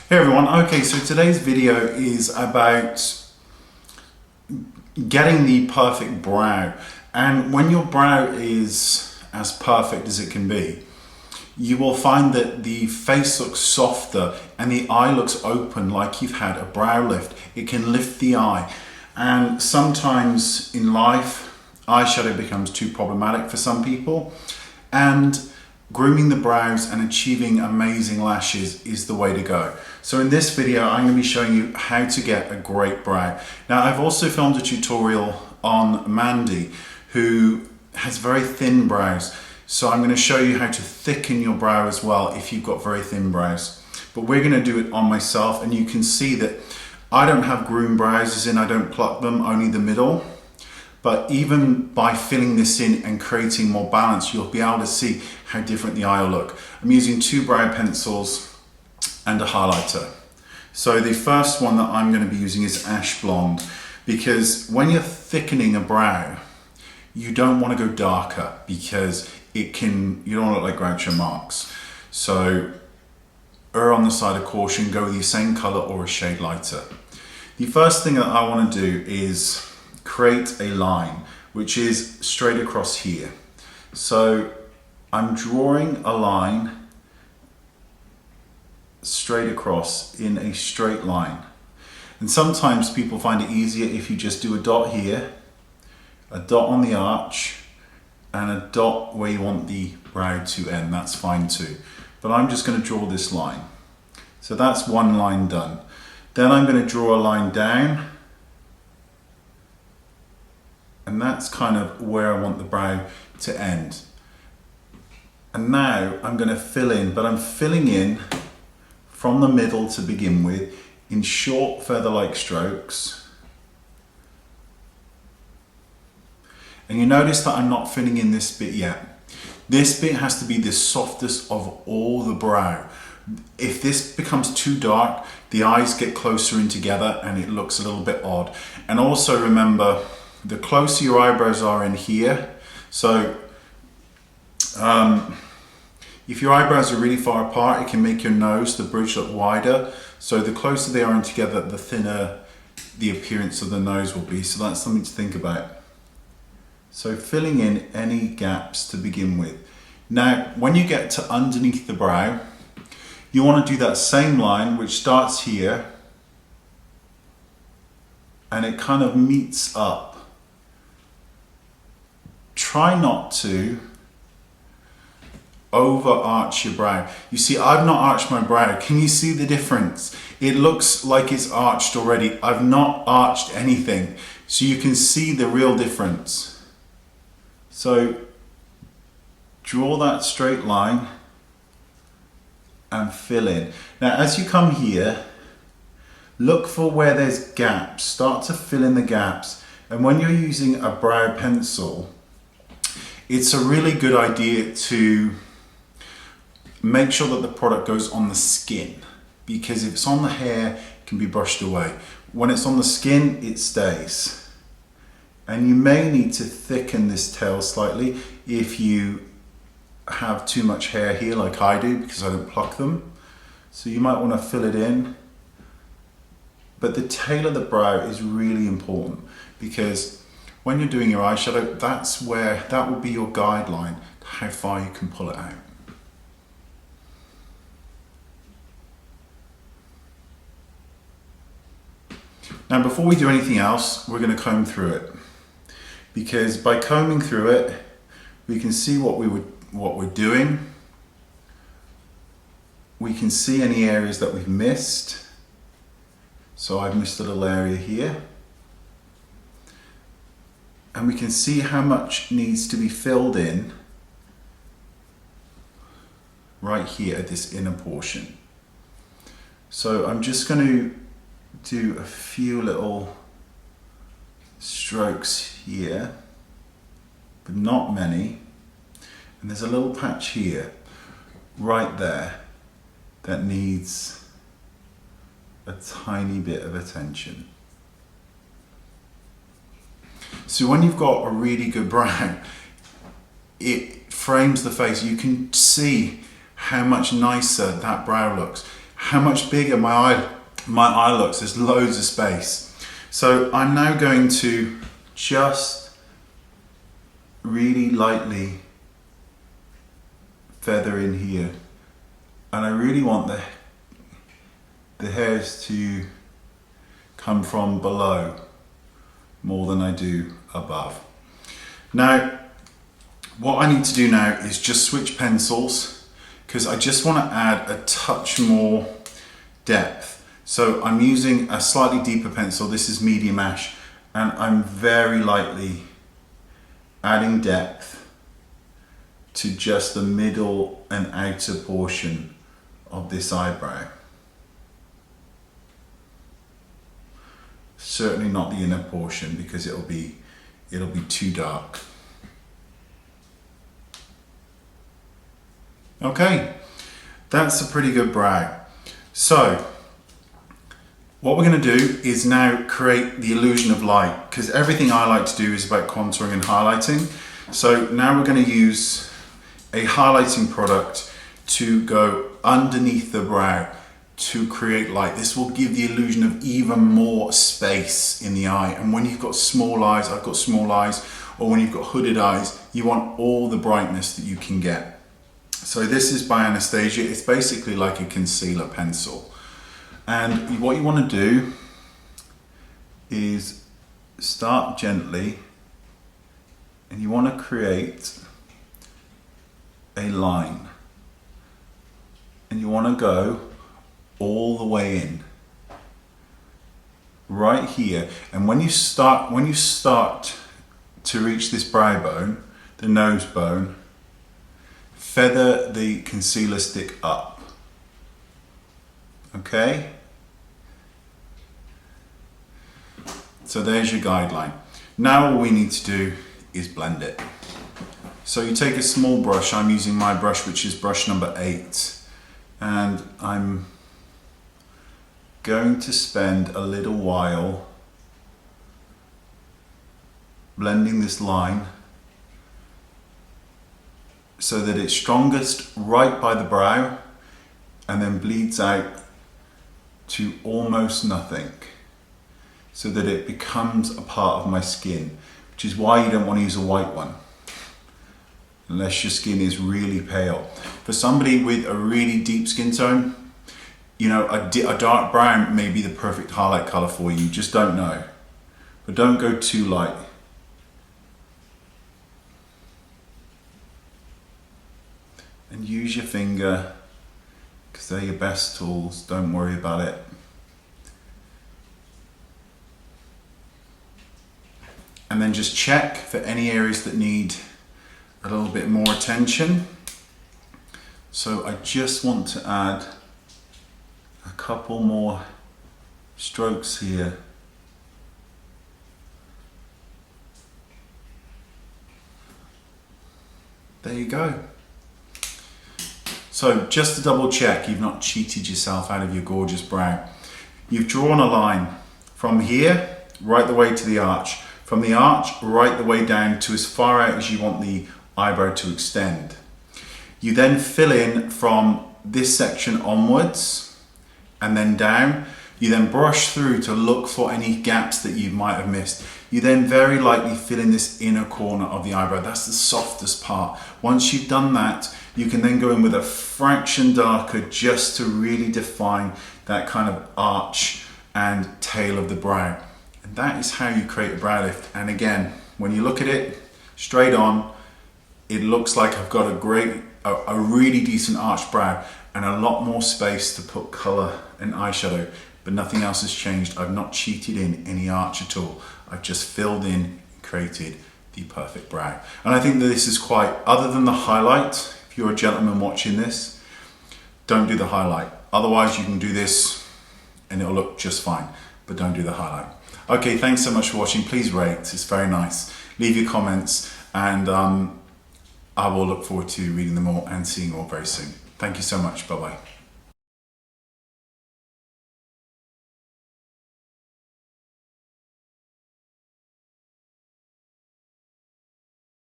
Hey everyone, okay, so today's video is about getting the perfect brow. And when your brow is as perfect as it can be, you will find that the face looks softer and the eye looks open like you've had a brow lift. It can lift the eye. And sometimes in life, eyeshadow becomes too problematic for some people. And grooming the brows and achieving amazing lashes is the way to go. So in this video, I'm going to be showing you how to get a great brow. Now, I've also filmed a tutorial on Mandy, who has very thin brows. So I'm going to show you how to thicken your brow as well if you've got very thin brows. But we're going to do it on myself, and you can see that I don't have groomed brows, as in I don't pluck them, only the middle. But even by filling this in and creating more balance, you'll be able to see how different the eye will look. I'm using 2 brow pencils and a highlighter. So the first one that I'm going to be using is Ash Blonde, because when you're thickening a brow, you don't want to go darker because you don't want to look like Groucho Marx. So err on the side of caution, go with the same color or a shade lighter. The first thing that I want to do is create a line which is straight across here. So I'm drawing a line straight across in a straight line. And sometimes people find it easier if you just do a dot here, a dot on the arch, and a dot where you want the brow to end. That's fine too. But I'm just going to draw this line. So that's one line done. Then I'm going to draw a line down, and that's kind of where I want the brow to end. And now I'm going to fill in, but I'm filling in from the middle to begin with in short feather-like strokes. And you notice that I'm not filling in this bit yet. This bit has to be the softest of all the brow. If this becomes too dark, the eyes get closer in together and it looks a little bit odd. And also remember, the closer your eyebrows are in here, so if your eyebrows are really far apart, it can make your nose, the bridge, look wider. So the closer they are in together, the thinner the appearance of the nose will be. So that's something to think about. So filling in any gaps to begin with. Now, when you get to underneath the brow, you want to do that same line, which starts here, and it kind of meets up. Try not to overarch your brow. You see, I've not arched my brow. Can you see the difference? It looks like it's arched already. I've not arched anything. So you can see the real difference. So draw that straight line and fill in. Now, as you come here, look for where there's gaps. Start to fill in the gaps. And when you're using a brow pencil, it's a really good idea to make sure that the product goes on the skin, because if it's on the hair, it can be brushed away. When it's on the skin, it stays. And you may need to thicken this tail slightly if you have too much hair here like I do, because I don't pluck them. So you might want to fill it in. But the tail of the brow is really important, because when you're doing your eyeshadow, that will be your guideline to how far you can pull it out. Now, before we do anything else, we're going to comb through it, because by combing through it, we can see what we're doing. We can see any areas that we've missed. So I've missed a little area here. And we can see how much needs to be filled in right here at this inner portion. So I'm just going to do a few little strokes here, but not many. And there's a little patch here, right there, that needs a tiny bit of attention. So when you've got a really good brow, it frames the face. You can see how much nicer that brow looks, how much bigger my eye looks. There's loads of space. So I'm now going to just really lightly feather in here, and I really want the hairs to come from below more than I do above. Now what I need to do now is just switch pencils, because I just want to add a touch more depth. So I'm using a slightly deeper pencil. This is medium ash, and I'm very lightly adding depth to just the middle and outer portion of this eyebrow. Certainly not the inner portion, because it'll be too dark. Okay, that's a pretty good brow. So what we're going to do is now create the illusion of light, because everything I like to do is about contouring and highlighting. So now we're going to use a highlighting product to go underneath the brow to create light. This will give the illusion of even more space in the eye. And when you've got small eyes, I've got small eyes, or when you've got hooded eyes, you want all the brightness that you can get. So this is by Anastasia. It's basically like a concealer pencil. And what you want to do is start gently, and you want to create a line. And you want to go all the way in, right here. And when you start to reach this brow bone, the nose bone, feather the concealer stick up. Okay? So there's your guideline. Now all we need to do is blend it. So you take a small brush. I'm using my brush, which is brush number 8, and I'm going to spend a little while blending this line so that it's strongest right by the brow and then bleeds out to almost nothing, so that it becomes a part of my skin, which is why you don't want to use a white one unless your skin is really pale. For somebody with a really deep skin tone, you know, a dark brown may be the perfect highlight color for you. You just don't know. But don't go too light. And use your finger, because they're your best tools. Don't worry about it. And then just check for any areas that need a little bit more attention. So I just want to add a couple more strokes here. There you go. So just to double check you've not cheated yourself out of your gorgeous brow. You've drawn a line from here right the way to the arch, from the arch right the way down to as far out as you want the eyebrow to extend. You then fill in from this section onwards and then down. You then brush through to look for any gaps that you might have missed. You then very lightly fill in this inner corner of the eyebrow. That's the softest part. Once you've done that, you can then go in with a fraction darker just to really define that kind of arch and tail of the brow. And that is how you create a brow lift. And again, when you look at it straight on, it looks like I've got a really decent arched brow and a lot more space to put color and eyeshadow, but nothing else has changed. I've not cheated in any arch at all. I've just filled in and created the perfect brow. And I think that this is quite, other than the highlight, if you're a gentleman watching this, don't do the highlight. Otherwise you can do this and it'll look just fine, but don't do the highlight. Okay, thanks so much for watching. Please rate, it's very nice. Leave your comments, and I will look forward to reading them all and seeing you all very soon. Thank you so much, bye-bye.